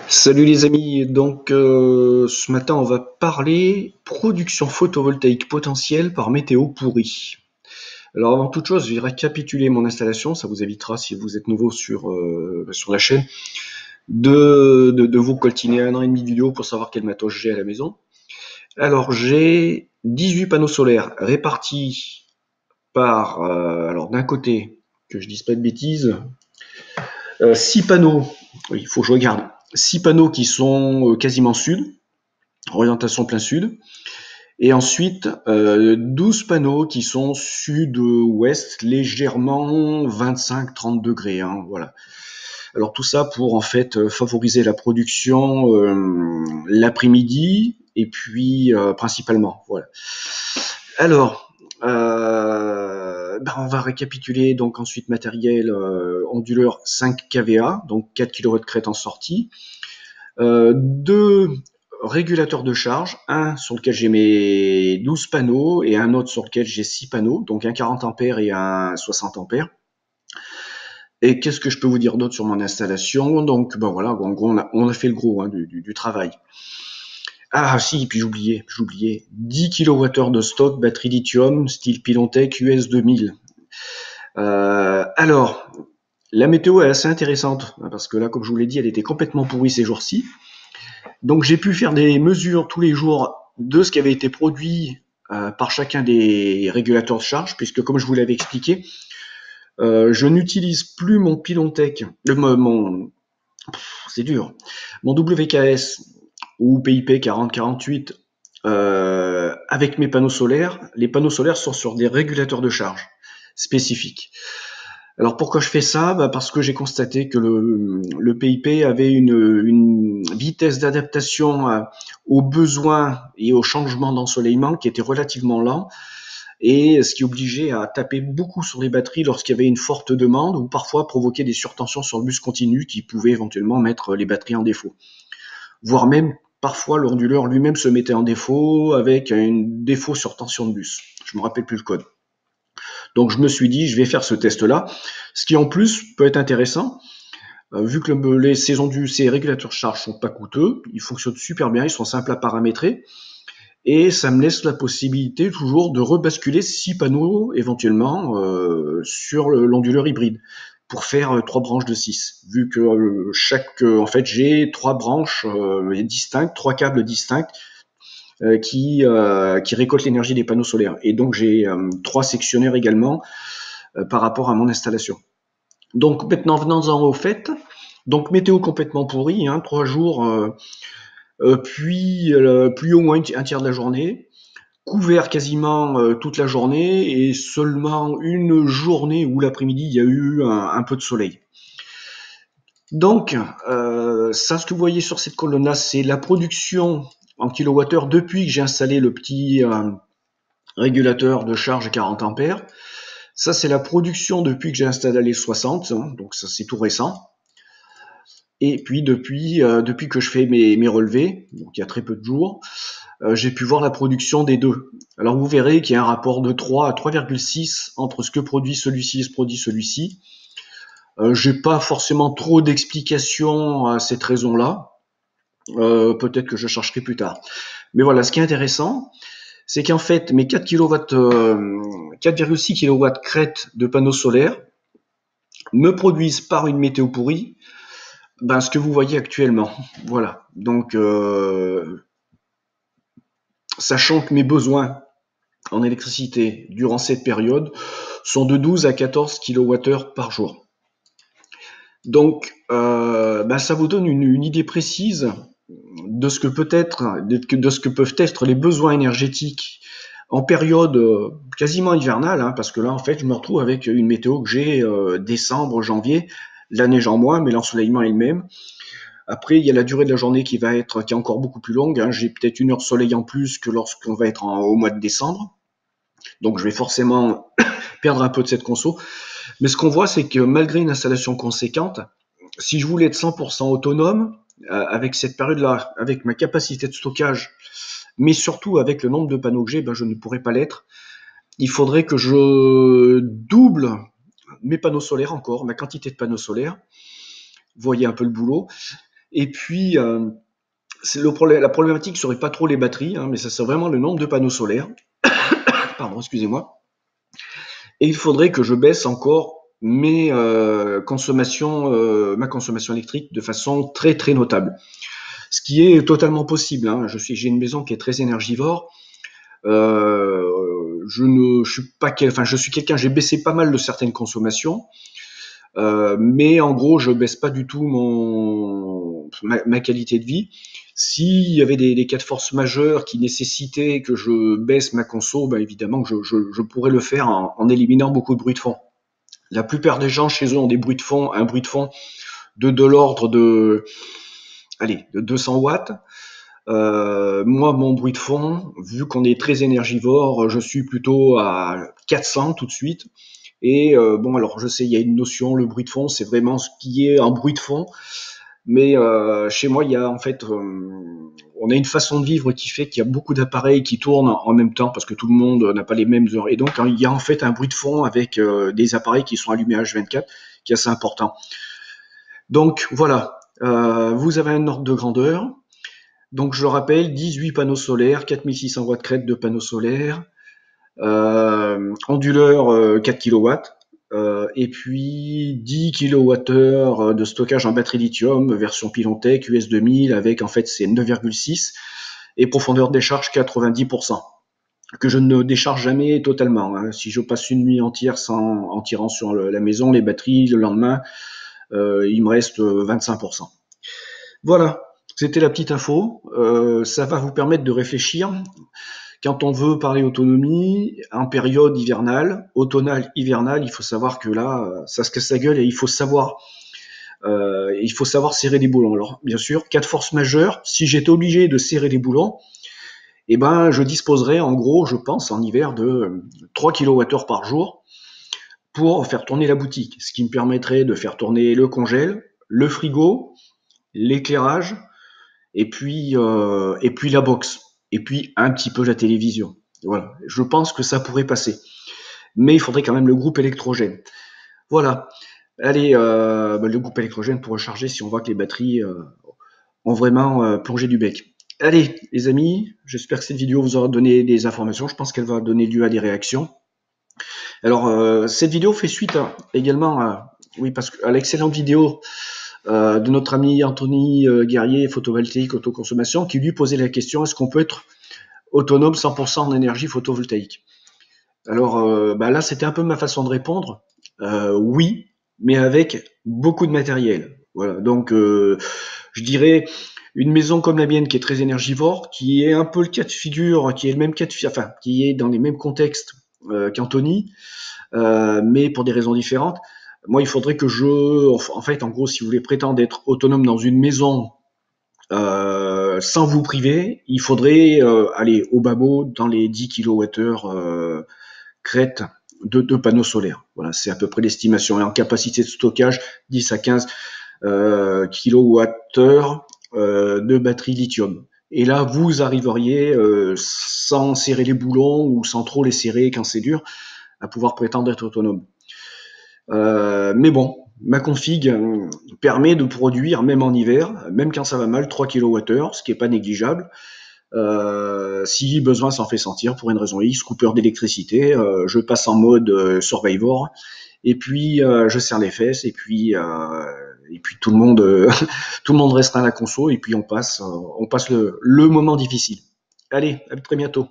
Salut les amis, donc ce matin on va parler production photovoltaïque potentielle par météo pourrie. Alors avant toute chose, je vais récapituler mon installation, ça vous évitera si vous êtes nouveau sur la chaîne de vous coltiner 1 an et demi de vidéo pour savoir quel matos j'ai à la maison. Alors j'ai 18 panneaux solaires répartis par, alors d'un côté, que je dise pas de bêtises, 6 panneaux, oui, il faut que je regarde, 6 panneaux qui sont quasiment sud, orientation plein sud, et ensuite 12 panneaux qui sont sud-ouest, légèrement 25-30 degrés, hein, voilà. Alors tout ça pour en fait favoriser la production l'après-midi et puis principalement, voilà. Alors, on va récapituler donc ensuite matériel onduleur 5 kVA, donc 4 kW crête en sortie, deux régulateurs de charge, un sur lequel j'ai mes 12 panneaux et un autre sur lequel j'ai 6 panneaux, donc un 40 ampères et un 60 ampères. Et qu'est-ce que je peux vous dire d'autre sur mon installation? Donc voilà, en gros on a fait le gros hein, du travail. Ah si, puis j'oubliais, 10 kWh de stock batterie lithium style Pilontech US 2000. Alors, la météo est assez intéressante, parce que là, comme je vous l'ai dit, elle était complètement pourrie ces jours-ci. Donc j'ai pu faire des mesures tous les jours de ce qui avait été produit par chacun des régulateurs de charge, puisque comme je vous l'avais expliqué, je n'utilise plus mon Pilontech, c'est dur, mon WKS ou PIP 4048 avec mes panneaux solaires. Les panneaux solaires sont sur des régulateurs de charge spécifiques. Alors pourquoi je fais ça? Parce que j'ai constaté que le PIP avait une vitesse d'adaptation aux besoins et aux changements d'ensoleillement qui était relativement lent, et ce qui obligeait à taper beaucoup sur les batteries lorsqu'il y avait une forte demande, ou parfois provoquer des surtensions sur le bus continu qui pouvaient éventuellement mettre les batteries en défaut. Voire même parfois l'onduleur lui-même se mettait en défaut avec un défaut sur tension de bus. Je me rappelle plus le code. Donc je me suis dit, je vais faire ce test-là, ce qui en plus peut être intéressant, vu que ces régulateurs de charge sont pas coûteux, ils fonctionnent super bien, ils sont simples à paramétrer, et ça me laisse la possibilité toujours de rebasculer 6 panneaux éventuellement sur l'onduleur hybride pour faire 3 branches de 6, vu que en fait j'ai 3 branches distinctes, 3 câbles distincts qui récoltent l'énergie des panneaux solaires. Et donc j'ai 3 sectionnaires également par rapport à mon installation. Donc maintenant venons-en au fait. Donc météo complètement pourrie, hein, 3 jours, puis au moins un tiers de la journée, couvert quasiment toute la journée, et seulement une journée où l'après-midi il y a eu un peu de soleil. Donc ça, ce que vous voyez sur cette colonne-là, c'est la production en kilowattheure depuis que j'ai installé le petit régulateur de charge 40 ampères. Ça, c'est la production depuis que j'ai installé les 60, hein, donc ça c'est tout récent. Et puis depuis que je fais mes relevés, donc il y a très peu de jours, j'ai pu voir la production des deux. Alors vous verrez qu'il y a un rapport de 3 à 3,6 entre ce que produit celui-ci et ce que produit celui-ci. J'ai pas forcément trop d'explications à cette raison-là. Peut-être que je chercherai plus tard. Mais voilà, ce qui est intéressant, c'est qu'en fait, mes 4,6 kW crête de panneaux solaires me produisent par une météo pourrie ce que vous voyez actuellement. Voilà. Donc, sachant que mes besoins en électricité durant cette période sont de 12 à 14 kWh par jour. Donc, ça vous donne une idée précise de ce que de ce que peuvent être les besoins énergétiques en période quasiment hivernale, hein, parce que là, en fait, je me retrouve avec une météo que j'ai décembre, janvier, la neige en moins, mais l'ensoleillement est le même. Après, il y a la durée de la journée qui est encore beaucoup plus longue, hein. J'ai peut-être 1 heure de soleil en plus que lorsqu'on va être au mois de décembre. Donc, je vais forcément perdre un peu de cette conso. Mais ce qu'on voit, c'est que malgré une installation conséquente, si je voulais être 100% autonome, avec cette période-là, avec ma capacité de stockage, mais surtout avec le nombre de panneaux que j'ai, je ne pourrais pas l'être. Il faudrait que je double mes panneaux solaires encore, ma quantité de panneaux solaires. Vous voyez un peu le boulot. Et puis, la problématique serait pas trop les batteries, hein, mais ça serait vraiment le nombre de panneaux solaires. Pardon, excusez-moi. Et il faudrait que je baisse encore ma consommation électrique de façon très très notable. Ce qui est totalement possible, hein. J'ai une maison qui est très énergivore. Je suis pas enfin, je suis quelqu'un, j'ai baissé pas mal de certaines consommations, mais en gros, je baisse pas du tout ma qualité de vie. S'il y avait des cas de force majeure qui nécessitaient que je baisse ma conso, ben évidemment que je pourrais le faire en éliminant beaucoup de bruit de fond. La plupart des gens chez eux ont un bruit de fond de l'ordre de 200 watts. Moi, mon bruit de fond, vu qu'on est très énergivore, je suis plutôt à 400 tout de suite. Et bon, alors je sais, il y a une notion, le bruit de fond, c'est vraiment ce qui est un bruit de fond. Mais chez moi, il y a en fait, on a une façon de vivre qui fait qu'il y a beaucoup d'appareils qui tournent en même temps parce que tout le monde n'a pas les mêmes heures. Et donc, il y a en fait un bruit de fond avec des appareils qui sont allumés H24 qui est assez important. Donc voilà, vous avez un ordre de grandeur. Donc je le rappelle, 18 panneaux solaires, 4600 watts crête de panneaux solaires, onduleur 4 kilowatts, et puis 10 kWh de stockage en batterie lithium version Pilontech US 2000 avec en fait c'est 9,6 et profondeur de décharge 90%, que je ne décharge jamais totalement, hein. Si je passe une nuit entière en tirant sur la maison, les batteries, le lendemain, il me reste 25%. Voilà, c'était la petite info. Ça va vous permettre de réfléchir quand on veut parler autonomie en période hivernale, automnale, hivernale. Il faut savoir que là, ça se casse la gueule et il faut savoir serrer les boulons. Alors, bien sûr, cas de force majeure, si j'étais obligé de serrer les boulons, eh ben, je disposerais en gros, je pense, en hiver de 3 kWh par jour pour faire tourner la boutique, ce qui me permettrait de faire tourner le congèle, le frigo, l'éclairage, et puis la box, et puis un petit peu la télévision. Voilà, je pense que ça pourrait passer, mais il faudrait quand même le groupe électrogène. Voilà. Allez, le groupe électrogène pour recharger si on voit que les batteries ont vraiment plongé du bec. Allez, les amis, j'espère que cette vidéo vous aura donné des informations. Je pense qu'elle va donner lieu à des réactions. Alors, cette vidéo fait suite également à l'excellente vidéo de notre ami Anthony Guerrier, photovoltaïque, autoconsommation, qui lui posait la question, est-ce qu'on peut être autonome 100% en énergie photovoltaïque? Alors là, c'était un peu ma façon de répondre. Oui, mais avec beaucoup de matériel. Voilà, donc je dirais une maison comme la mienne qui est très énergivore, qui est un peu le cas de figure, qui est le même cas de figure, enfin, qui est dans les mêmes contextes qu'Anthony, mais pour des raisons différentes. Moi, il faudrait que en fait, en gros, si vous voulez prétendre être autonome dans une maison sans vous priver, il faudrait aller au babo dans les 10 kWh crête de panneaux solaires. Voilà, c'est à peu près l'estimation. Et en capacité de stockage, 10 à 15 kWh de batterie lithium. Et là, vous arriveriez, sans serrer les boulons ou sans trop les serrer quand c'est dur, à pouvoir prétendre être autonome. Mais bon, ma config permet de produire, même en hiver, même quand ça va mal, 3 kWh, ce qui n'est pas négligeable. Si besoin s'en fait sentir pour une raison X, coupeur d'électricité, je passe en mode Survivor, et puis je serre les fesses, et puis tout le monde tout le monde reste à la conso, et puis on passe le moment difficile. Allez, à très bientôt.